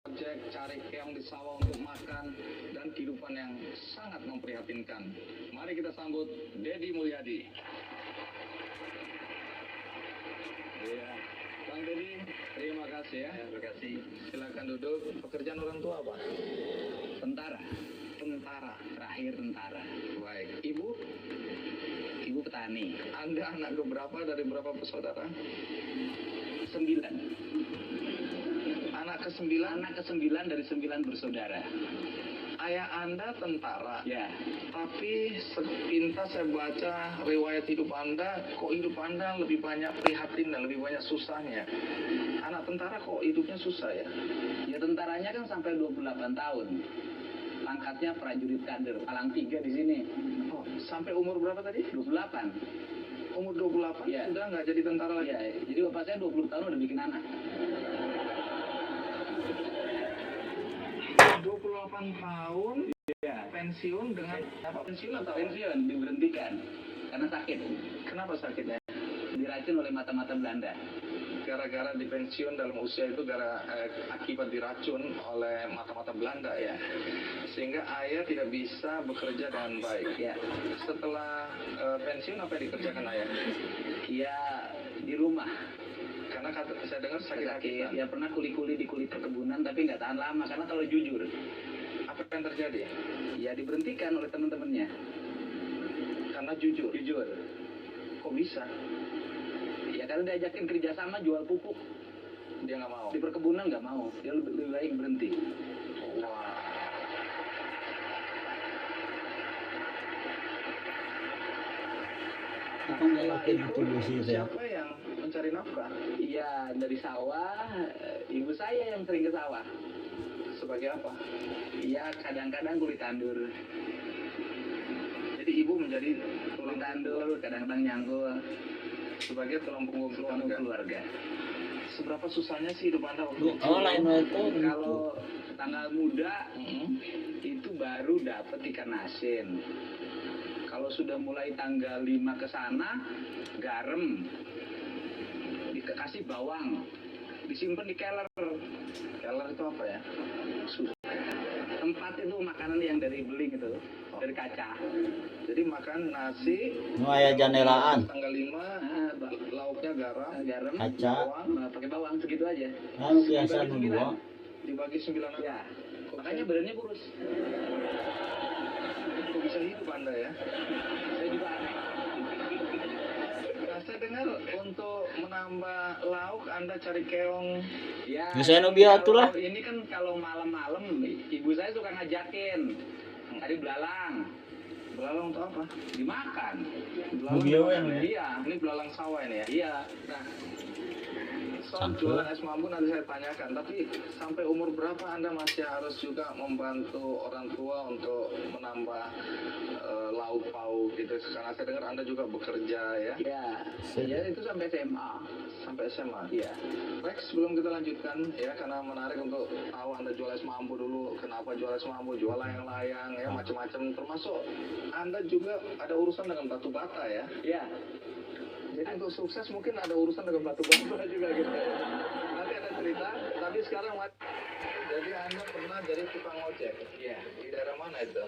ojek, cari keong di sawah untuk makan, dan kehidupan yang sangat memprihatinkan. Mari kita sambut Deddy Mulyadi. Iya, Bang Deddy, terima kasih ya. Terima kasih. Silakan duduk. Pekerjaan orang tua apa? Tentara. Tentara. Terakhir tentara. Baik. Ibu? Ibu petani. Anda anak keberapa dari berapa bersaudara? 9. Anak ke-9? Anak ke-9 dari 9 bersaudara. Ayah Anda tentara. Ya. Tapi sepintas saya baca riwayat hidup Anda, kok hidup Anda lebih banyak prihatin dan lebih banyak susahnya. Anak tentara kok hidupnya susah ya? Ya tentaranya kan sampai 28 tahun. Pangkatnya prajurit kader, palang 3 di sini. Oh, sampai umur berapa tadi? 28. Umur 28 Ya. sudah nggak jadi tentara lagi? Ya, jadi bapak saya 20 tahun udah bikin anak. 28 tahun Ya. pensiun dengan apa? Pensiun atau Pensiun, diberhentikan. Karena sakit. kenapa sakitnya? Diracun oleh mata-mata Belanda. Gara-gara di pensiun dalam usia itu akibat diracun oleh mata-mata Belanda ya, sehingga ayah tidak bisa bekerja dengan baik. Ya. Setelah pensiun apa yang dikerjakan ayah? Ya, di rumah. Karena saya dengar sakit-sakitan. Ya pernah kuli-kuli di kulit perkebunan tapi nggak tahan lama karena terlalu jujur. Apa yang terjadi? Ya diberhentikan oleh teman-temannya. Karena jujur. Jujur. Kok bisa? Ya karena diajakin kerjasama jual pupuk Dia nggak mau. di perkebunan nggak mau. Dia lebih baik berhenti. Wah. Setelah itu, siapa yang mencari nafkah? Iya dari sawah. Ibu saya yang sering ke sawah. Sebagai apa? Iya kadang-kadang kulit tandur. Jadi ibu menjadi Kulit tandur kadang-kadang nyangkul. sebagai tulang punggung keluarga. Keluarga. Seberapa susahnya sih hidup Anda waktu itu? lain itu. Kalau tanggal muda Mm-mm. itu baru dapat ikan asin. Kalau sudah mulai tanggal 5 ke sana, garam, dikasih bawang, disimpan di keler. Keler itu apa ya? Tempat itu makanan yang dari beling itu, dari kaca. Jadi makan nasi. Nu aya janelaan. Tanggal 5, lauknya garam, Garam, Kaca. bawang, pakai bawang segitu aja. Anu biasa nu dua. dibagi 9 anak. Ya, makanya badannya kurus. Kok bisa hidup Anda ya? Saya juga aneh. Nah, saya dengar untuk menambah lauk Anda cari keong. Ya, Geus aya nu bieu atuh lah. kalau ini kan kalau malam-malam ibu saya suka ngajakin tadi belalang Belalang untuk apa? dimakan. Belalang Bieu dimakan ya? ya? Iya, Ini belalang sawah ini ya? iya. Nah, soal Sampai. jualan es mambu nanti saya tanyakan, tapi sampai umur berapa Anda masih harus juga membantu orang tua untuk menambah lauk pauk gitu? Karena saya dengar Anda juga bekerja ya, Iya, ya itu sampai SMA. sampai SMA. Iya. Baik, sebelum kita lanjutkan ya, karena menarik untuk tahu Anda jual es mambu dulu, kenapa jual es mambu, jual layang-layang ya, macam-macam, termasuk Anda juga ada urusan dengan batu bata ya. Iya. Jadi untuk sukses mungkin ada urusan dengan batu bata juga gitu. Nanti ada cerita, tapi sekarang jadi Anda pernah jadi tukang ojek. Iya. Di daerah mana itu?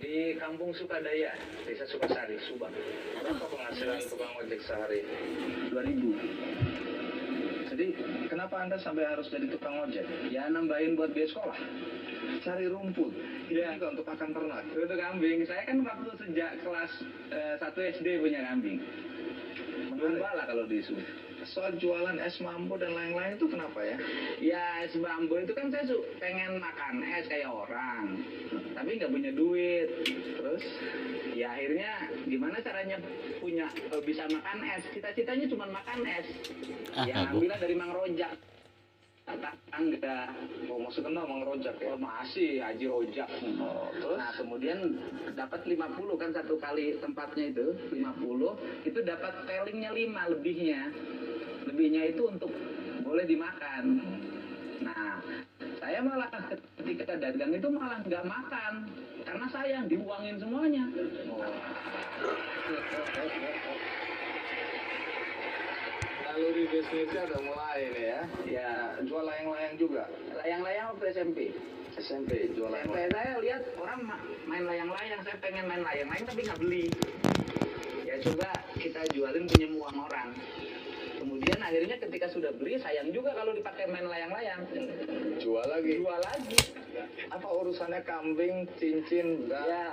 Di Kampung Sukadaya, Desa Sukasari, Subang. Berapa penghasilan tukang ojek sehari? 2000. Jadi kenapa Anda sampai harus jadi tukang ojek? Ya nambahin buat biaya sekolah. Cari rumput. Iya. Ini juga untuk pakan ternak. Untuk kambing, saya kan waktu sejak kelas 1 SD punya kambing. Domba lah kalau di Subang. Soal jualan es mambo dan lain-lain itu kenapa ya? Ya es bambu itu kan saya pengen makan es kayak orang, tapi nggak punya duit. Terus ya akhirnya gimana caranya bisa makan es? Cita-citanya cuma makan es. Ya ambillah dari Mang Rojak. Tangga. Oh, masih kenal Mang Rojak ya? Oh masih Haji Rojak. Oh, terus? Nah kemudian dapat 50 kan satu kali tempatnya itu 50 itu dapat pelingnya 5 lebihnya itu untuk boleh dimakan. Nah saya malah ketika dagang itu malah nggak makan karena sayang dibuangin semuanya. Oh. naluri bisnisnya udah mulai nih ya. Ya, Jual layang-layang juga. layang-layang waktu SMP. SMP jual SMP layang-layang. saya lihat orang main layang-layang, saya pengen main layang-layang tapi nggak beli. Ya coba kita jualin pinjam uang orang. Kemudian akhirnya ketika sudah beli, sayang juga kalau dipakai main layang-layang. Jual lagi. Jual lagi. Apa urusannya kambing, cincin, dan Ya,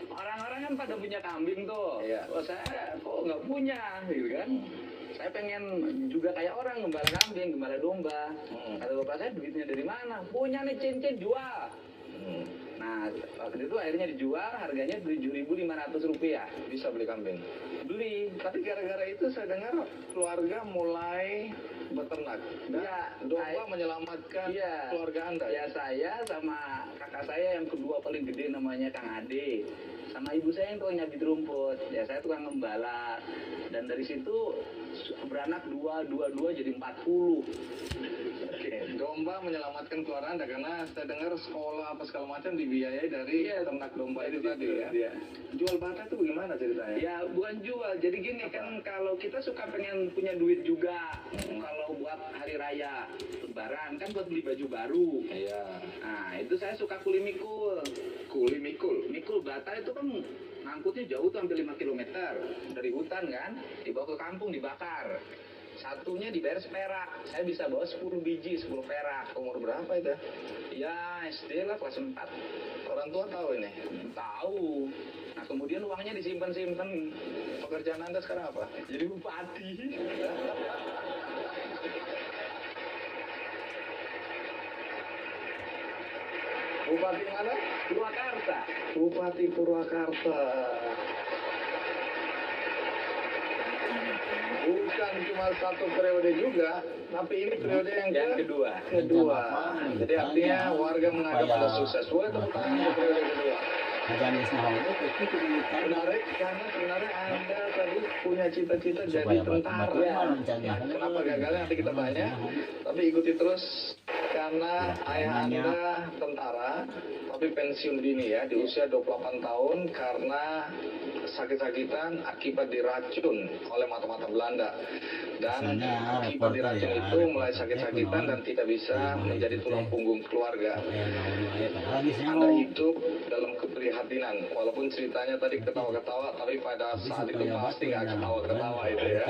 orang-orang kan pada punya kambing tuh. Iya. Oh, saya kok nggak punya, gitu kan? Saya pengen juga kayak orang gembala kambing, gembala domba. Kata bapak saya, duitnya dari mana? Punya nih cincin, jual. Nah, waktu itu akhirnya dijual, harganya Rp7.500. bisa beli kambing. Beli. Tapi gara-gara itu saya dengar keluarga mulai beternak. Dan Ya, domba menyelamatkan Iya. keluarga Anda. Ya saya sama kakak saya yang kedua paling gede namanya Kang Ade. Sama ibu saya yang tukang nyabit rumput. Ya saya tukang gembala. Dan dari situ beranak dua jadi 40. Oke, domba menyelamatkan keluarga Anda karena saya dengar sekolah apa segala macam dibiayai dari ternak domba itu tadi ya. Iya. Jual bata itu bagaimana ceritanya? Ya bukan jual. Jadi gini kan kalau kita suka pengen punya duit juga. Kalau buat hari raya Lebaran kan buat beli baju baru. Iya. Nah itu saya suka kuli mikul. Kuli mikul. Mikul bata itu kan ngangkutnya jauh tuh hampir 5 km dari hutan kan, dibawa ke kampung dibakar. Satunya dibayar perak. Saya bisa bawa 10 biji, 10 perak. Umur berapa itu? Ya SD lah kelas 4. Orang tua tahu ini. Tahu. Nah kemudian uangnya disimpan-simpan. Pekerjaan Anda sekarang apa? Jadi bupati. Bupati mana? Purwakarta. Bupati Purwakarta. Bukan cuma satu periode juga, tapi ini periode yang kedua. kedua. Jadi artinya warga menganggap Anda sukses. Boleh tepuk tangan untuk periode kedua. Ajan isna itu kita Menarik karena sebenarnya Anda tadi punya cita-cita jadi supaya buat tentara. teman-teman Nah, kenapa gagalnya nanti kita tanya. Tapi ikuti terus karena ayah Anda tentara, tapi pensiun dini ya di usia 28 tahun karena sakit-sakitan akibat diracun oleh mata-mata Belanda. Dan Biasanya akibat reporter diracun ya, itu mulai reporter sakit-sakitan itu dan tidak bisa menjadi tulang punggung keluarga. Anda hidup dalam keprihatinan, walaupun ceritanya tadi ketawa-ketawa, tapi pada saat itu pasti nggak ketawa-ketawa itu ya.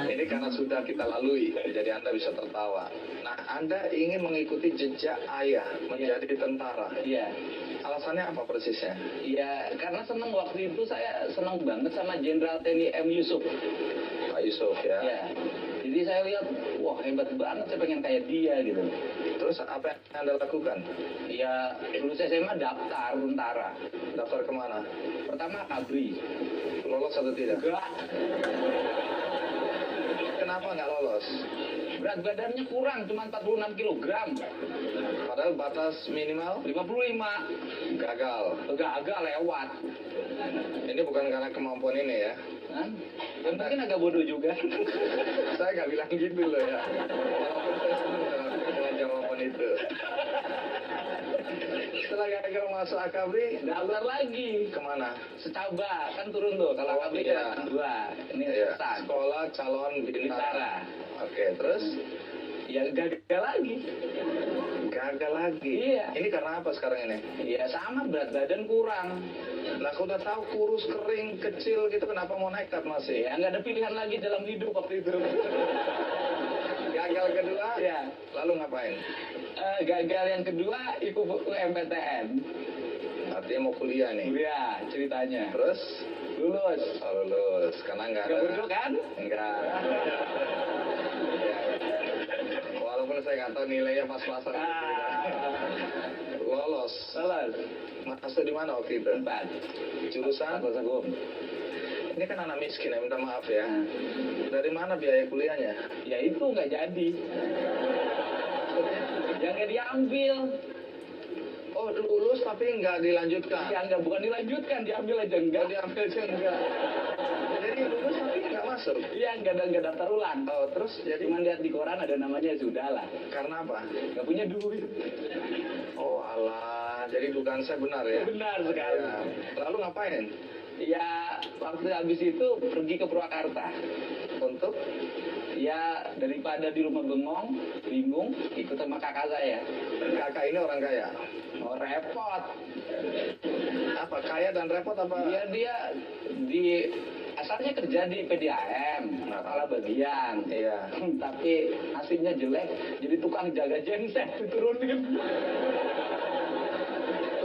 Ini karena sudah kita lalui, jadi Anda bisa tertawa. Nah, Anda ingin mengikuti jejak ayah menjadi tentara. Iya. Alasannya apa persisnya? Iya, karena seneng waktu itu saya seneng banget sama Jenderal TNI M. Yusuf. Pak Yusuf ya. Ya. Jadi saya lihat, wah hebat banget, saya pengen kayak dia gitu. Terus apa yang Anda lakukan? Ya, lulus SMA daftar tentara. Daftar kemana? Pertama Kabri. Lolos atau tidak? Enggak. Kenapa nggak lolos? Berat badannya kurang, cuma 46 kilogram. Padahal batas minimal 55. gagal. Gagal lewat. Ini bukan karena kemampuan ini ya. Kan? Ya, mungkin agak bodoh juga. Saya nggak bilang gitu loh ya. Walaupun saya senang dengan jawaban itu. Setelah gagal masuk Akabri, Daftar lagi. kemana? Secaba, kan turun tuh. Kalau Kabri Iya. kan 2. Ini Ya, setan. sekolah calon bintara. Bintara. Oke, terus Ya gagal lagi. gagal lagi. Iya. Ini karena apa sekarang ini? Ya sama, berat badan kurang. Nah, aku udah tahu kurus, kering, kecil gitu, kenapa mau nekat masih? Ya nggak ada pilihan lagi dalam hidup waktu itu. Gagal kedua, Ya. lalu ngapain? Gagal yang kedua ikut UMPTN. Artinya mau kuliah nih. Ya ceritanya. Terus? Lulus. Oh, lulus, karena nggak Gak ada. bodoh kan? Enggak. Ya. Walaupun saya nggak tahu nilainya pas-pasan. Lolos. Lulus. Masuk di mana waktu itu? 4. Jurusan? Fakultas Hukum. Ini kan anak miskin ya, minta maaf ya. Dari mana biaya kuliahnya? Ya itu nggak jadi. Ya nggak diambil. Oh, lulus tapi nggak dilanjutkan. Ya nggak, bukan dilanjutkan, diambil aja Nggak enggak. diambil aja enggak. Jadi lulus tapi nggak masuk. Iya nggak daftar ulang. Oh, terus jadi Cuman lihat di koran ada namanya, sudah lah. karena apa? Nggak punya duit. Oh, alah. Jadi dugaan saya benar ya? Benar sekali. Ya. Lalu ngapain? Ya waktu habis itu pergi ke Purwakarta. Untuk Ya daripada di rumah bengong, bingung, ikut sama kakak saya. Kakak ini orang kaya. Oh repot. Apa kaya dan repot apa? Dia di asalnya kerja di PDAM, kepala bagian. Iya. Tapi hasilnya jelek, jadi tukang jaga genset diturunin.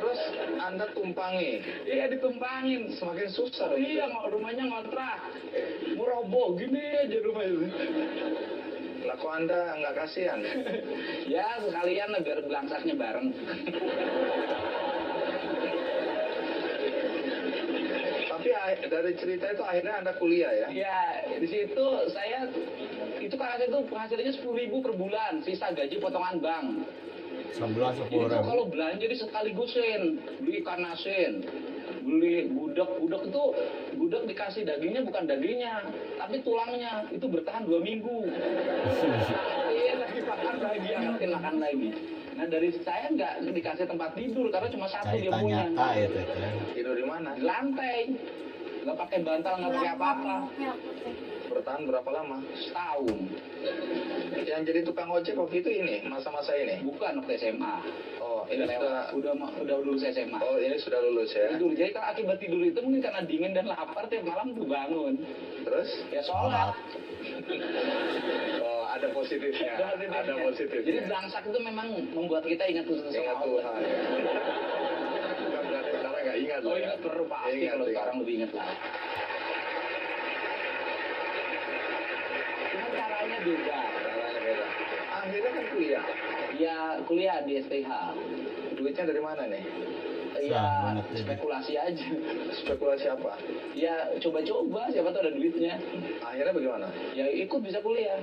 Terus Anda tumpangi. Iya ditumpangin. Semakin susah. dong. Iya, rumahnya ngontrak. Mau roboh gini aja rumahnya. Lah kok Anda nggak kasihan? Ya sekalian lah biar belangsaknya bareng. Tapi dari cerita itu akhirnya Anda kuliah ya? Ya di situ saya itu kakak saya itu penghasilannya 10.000 per bulan, sisa gaji potongan bank. Sebulan Jadi 10.000. tuh kalau belanja di sekaligusin, beli ikan asin, beli gudeg itu gudeg dikasih dagingnya bukan dagingnya, tapi tulangnya itu bertahan 2 minggu. Iya lagi makan lagi, angetin makan lagi. Nah dari saya nggak dikasih tempat tidur karena cuma satu dia Cerita punya. nyata itu ya. Tidur di mana? Di lantai, nggak pakai bantal, nggak pakai apa-apa. Bertahan berapa lama? Setahun, Yang jadi tukang ojek waktu itu ini, masa-masa ini? bukan waktu SMA. Oh, ini Udah lulus SMA. Oh, ini sudah lulus ya? Tidur, jadi kalau akibat tidur itu mungkin karena dingin dan lapar tiap malam tuh bangun. Terus? Ya sholat. Oh, ada positifnya. Ada positifnya. Jadi belangsak itu memang membuat kita ingat Tuhan. Ingat Tuhan. Bukan berarti sekarang nggak ingat Oh loh ya? ingat perlu pasti, Ingat, kalau ingat. sekarang lebih ingat lah. Cuma caranya beda. Caranya beda. Akhirnya kan kuliah. Ya kuliah di STH. Duitnya dari mana nih? Ya Sama, ngerti. spekulasi aja. Spekulasi apa? Ya coba-coba, siapa tahu ada duitnya. Akhirnya bagaimana? Ya ikut bisa kuliah.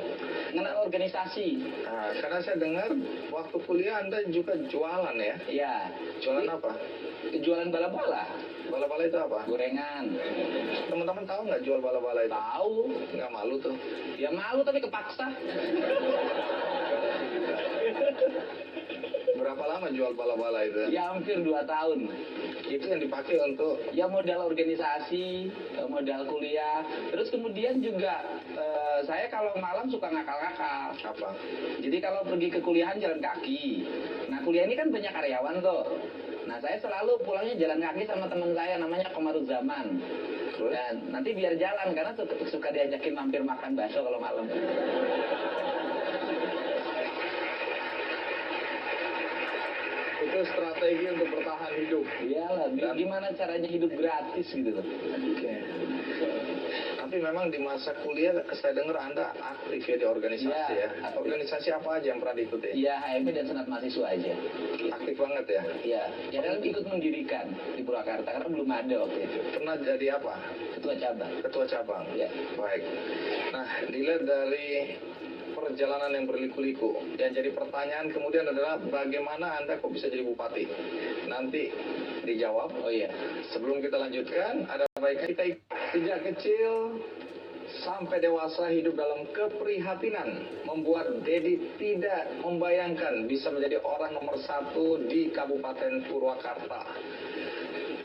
Mengenal organisasi. Nah, karena saya dengar waktu kuliah Anda juga jualan ya? Ya. Jualan apa? Jualan bala-bala. Bala-bala itu apa? Gorengan. Teman-teman tahu nggak jual bala-bala itu? Tahu. Nggak malu tuh. Ya malu tapi kepaksa. Berapa lama jual bala-bala itu? Ya hampir 2 tahun. Itu yang dipakai untuk Ya modal organisasi, modal kuliah. Terus kemudian juga saya kalau malam suka ngakal-ngakal. apa? Jadi kalau pergi ke kuliahan jalan kaki. Nah kuliah ini kan banyak karyawan tuh. Nah saya selalu pulangnya jalan kaki sama teman saya namanya Komaruzzaman. Terus? Dan nanti biar jalan karena suka diajakin mampir makan bakso kalau malam. Itu strategi untuk bertahan hidup. Iyalah, gimana caranya hidup gratis gitu loh. Oke. Tapi memang di masa kuliah saya dengar Anda aktif ya di organisasi Iya, ya. aktif. Organisasi apa aja yang pernah diikuti? Iya, HMI dan Senat Mahasiswa aja. Aktif banget ya. Iya, ya kan ikut mendirikan di Purwakarta karena belum ada waktu itu. Pernah jadi apa? Ketua cabang. Ketua cabang. Ya. Baik. Nah, dilihat dari perjalanan yang berliku-liku, yang jadi pertanyaan kemudian adalah bagaimana Anda kok bisa jadi bupati? Nanti dijawab. Oh iya. Sebelum kita lanjutkan, ada baiknya kita sejak kecil sampai dewasa hidup dalam keprihatinan membuat Dedi tidak membayangkan bisa menjadi orang nomor 1 di Kabupaten Purwakarta.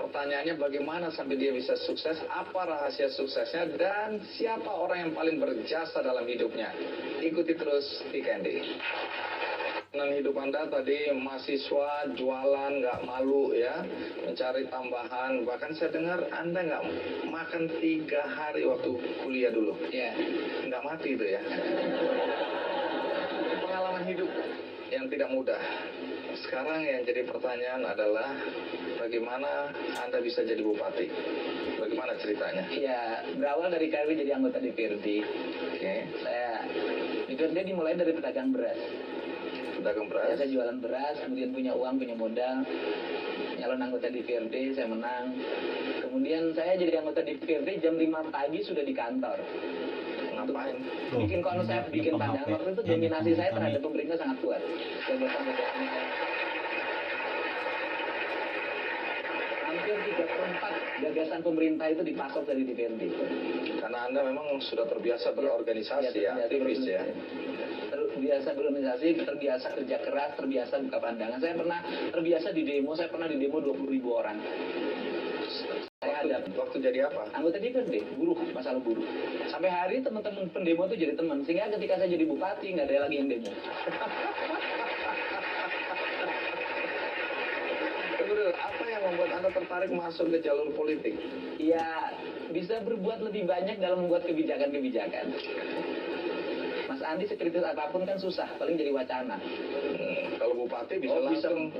Pertanyaannya bagaimana sampai dia bisa sukses, apa rahasia suksesnya, dan siapa orang yang paling berjasa dalam hidupnya. Ikuti terus Weekendy. Dengan hidup Anda tadi mahasiswa, jualan, nggak malu ya, mencari tambahan. Bahkan saya dengar Anda nggak makan 3 hari waktu kuliah dulu. Iya. Nggak mati itu ya. Pengalaman hidup yang tidak mudah. Sekarang yang jadi pertanyaan adalah bagaimana Anda bisa jadi bupati? Bagaimana ceritanya? Ya, berawal dari karir jadi anggota DPRD. Oke, Saya DPRD dimulai dari pedagang beras. pedagang beras. Saya jualan beras, kemudian punya uang, punya modal. Nyalon anggota DPRD, saya menang. Kemudian saya jadi anggota DPRD jam 5 pagi sudah di kantor. Ngapain? Bikin konsep, bikin pandangan. Waktu itu dominasi saya terhadap pemerintah sangat kuat. Gagasan-gagasan saya. Hampir 3/4 gagasan pemerintah itu dipasok dari DPRD. Karena Anda memang sudah terbiasa berorganisasi ya, aktivis ya. Terbiasa berorganisasi, terbiasa kerja keras, terbiasa buka pandangan. Saya pernah terbiasa di demo, saya pernah di demo 20.000 orang. Saya ada. Waktu jadi apa? Anggota DPRD, buruh, masalah buruh. Sampai hari teman-teman pendemo itu jadi teman. Sehingga ketika saya jadi bupati, nggak ada lagi yang demo. Kemudian, apa yang membuat Anda tertarik masuk ke jalur politik? Ya, bisa berbuat lebih banyak dalam membuat kebijakan-kebijakan. Mas Andi sekritis apapun kan susah, paling jadi wacana. Kalau bupati bisa langsung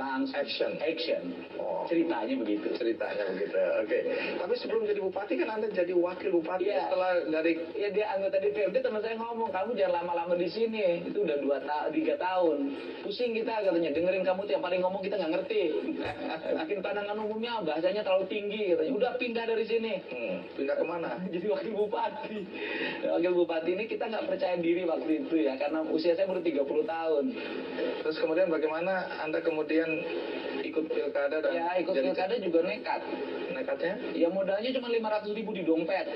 action. Oh, Ceritanya begitu. ceritanya begitu. Oke. Tapi sebelum jadi bupati kan Anda jadi wakil bupati Iya. setelah dari Ya dia anggota DPRD, teman saya ngomong, kamu jangan lama-lama di sini. Itu udah 3 tahun. Pusing kita katanya, dengerin kamu tiap hari ngomong kita nggak ngerti. Bikin pandangan umumnya bahasanya terlalu tinggi katanya. Udah pindah dari sini. pindah kemana? Jadi wakil bupati. Wakil bupati ini kita nggak percaya diri waktu itu ya, karena usia saya baru 30 tahun. Terus kemudian bagaimana Anda kemudian ikut pilkada dan Ya ikut pilkada juga nekat. nekatnya? Ya modalnya cuma 500.000 di dompet.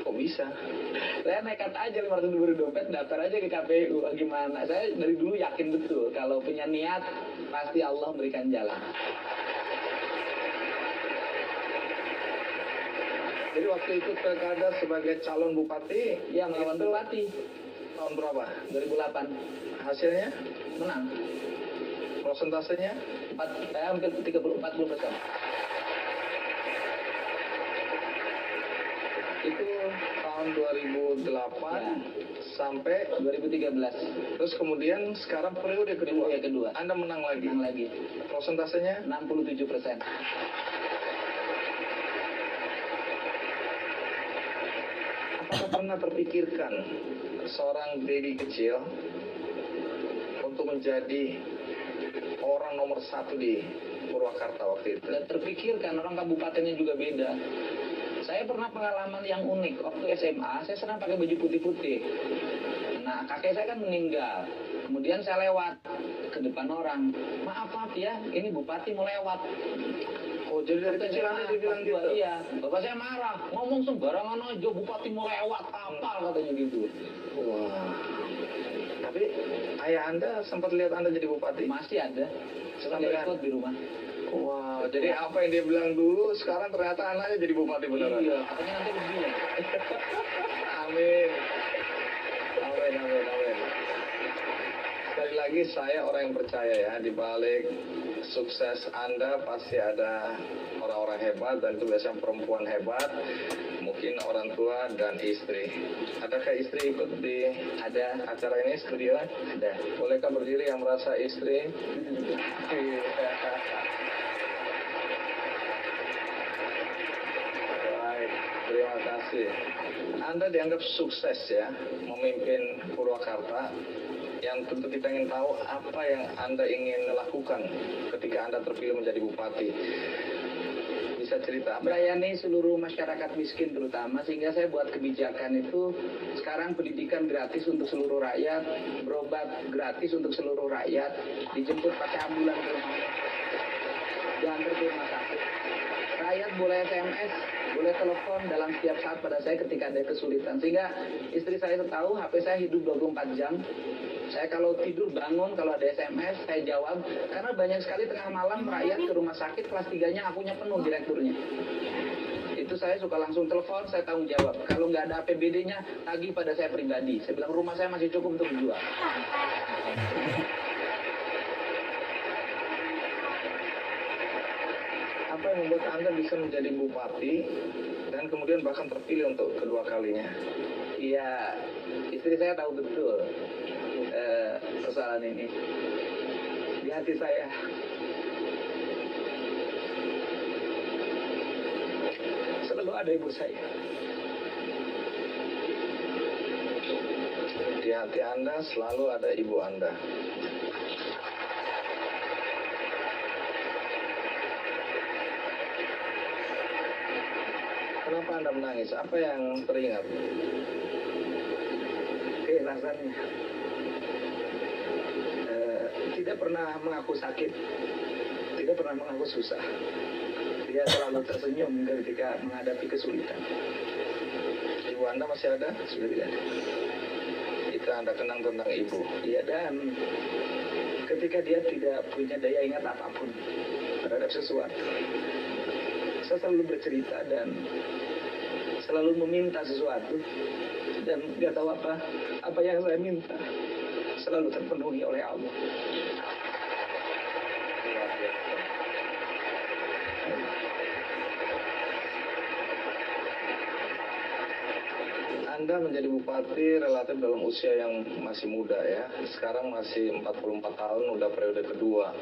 Kok bisa? Saya nekat aja 500.000 di dompet, daftar aja ke KPU. Gimana? Saya dari dulu yakin betul kalau punya niat pasti Allah berikan jalan. Jadi waktu ikut pilkada sebagai calon bupati, Ya melawan itu bupati tahun berapa? 2008 Hasilnya? menang. Prosentasenya? Hampir 40%. Itu tahun 2008 Ya. sampai 2013 terus kemudian sekarang periode kedua. Periode kedua. Anda menang lagi. menang lagi Prosentasenya? 67%. Apakah pernah terpikirkan seorang baby kecil untuk menjadi orang nomor 1 di Purwakarta waktu itu? Dan terpikirkan orang kabupatennya juga beda. Saya pernah pengalaman yang unik. Waktu SMA, saya senang pakai baju putih-putih. Nah, kakek saya kan meninggal. Kemudian saya lewat ke depan orang. Maaf ya, ini bupati mau lewat. Oh, jadi dari kecil Anda dibilang gitu? Iya. Bapak saya marah. Ngomong sembarangan aja, bupati mau lewat. Apa katanya gitu. Wah. Tapi ayah Anda sempat lihat Anda jadi bupati? Masih ada. Sampai Saya ikut di rumah. Wah, jadi apa yang dia bilang dulu, sekarang ternyata anaknya jadi bupati beneran? Iya, katanya nanti begini. Amin. Amin, amin, amin. Sekali lagi saya orang yang percaya ya, di balik sukses Anda pasti ada orang-orang hebat dan itu biasanya perempuan hebat, mungkin orang tua dan istri. Adakah istri ikut di acara ini studio? Ada. Bolehkah berdiri yang merasa istri? Baik, terima kasih. Anda dianggap sukses ya, memimpin Purwakarta. Yang tentu kita ingin tahu apa yang Anda ingin lakukan ketika Anda terpilih menjadi bupati. Bisa cerita apa? Melayani seluruh masyarakat miskin terutama, sehingga saya buat kebijakan itu sekarang pendidikan gratis untuk seluruh rakyat, berobat gratis untuk seluruh rakyat, dijemput pakai ambulan ke rumahnya, diantar ke rumah sakit. Rakyat boleh SMS, boleh telepon dalam setiap saat pada saya ketika ada kesulitan. Sehingga istri saya tahu HP saya hidup 24 jam. Saya kalau tidur bangun, kalau ada SMS, saya jawab. Karena banyak sekali tengah malam rakyat ke rumah sakit, kelas 3-nya akunya penuh direkturnya. Itu saya suka langsung telepon, saya tanggung jawab. Kalau nggak ada APBD-nya, tagih pada saya pribadi. Saya bilang rumah saya masih cukup untuk dijual. Apa yang membuat Anda bisa menjadi bupati dan kemudian bahkan terpilih untuk kedua kalinya? Iya, istri saya tahu betul persoalan ini. Di hati saya, selalu ada ibu saya. Di hati Anda selalu ada ibu Anda. Kenapa Anda menangis? Apa yang teringat? Rasanya tidak pernah mengaku sakit, tidak pernah mengaku susah. Dia selalu tersenyum ketika menghadapi kesulitan. Ibu Anda masih ada? Sudah tidak ada. Kita Anda kenang tentang ibu. Iya, dan ketika dia tidak punya daya ingat apapun terhadap sesuatu, saya selalu bercerita dan selalu meminta sesuatu, dan nggak tahu apa yang saya minta selalu terpenuhi oleh Allah. Anda menjadi bupati relatif dalam usia yang masih muda ya. Sekarang masih 44 tahun, udah periode kedua.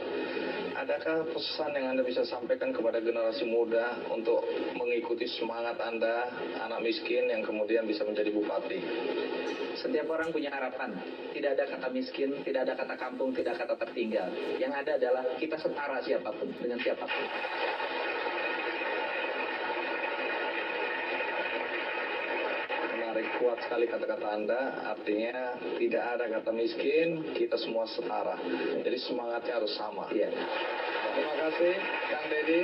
Adakah pesan yang Anda bisa sampaikan kepada generasi muda untuk mengikuti semangat Anda, anak miskin yang kemudian bisa menjadi bupati? Setiap orang punya harapan. Tidak ada kata miskin, tidak ada kata kampung, tidak ada kata tertinggal. Yang ada adalah kita setara siapapun dengan siapapun. Menarik, kuat sekali kata-kata Anda. Artinya tidak ada kata miskin, kita semua setara. Jadi semangatnya harus sama. Iya. Terima kasih Kang Deddy.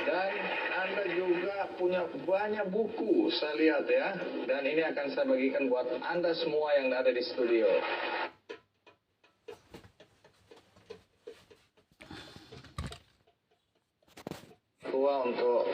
Dan Anda juga punya banyak buku, saya lihat ya. Dan ini akan saya bagikan buat Anda semua yang ada di studio. Tua untuk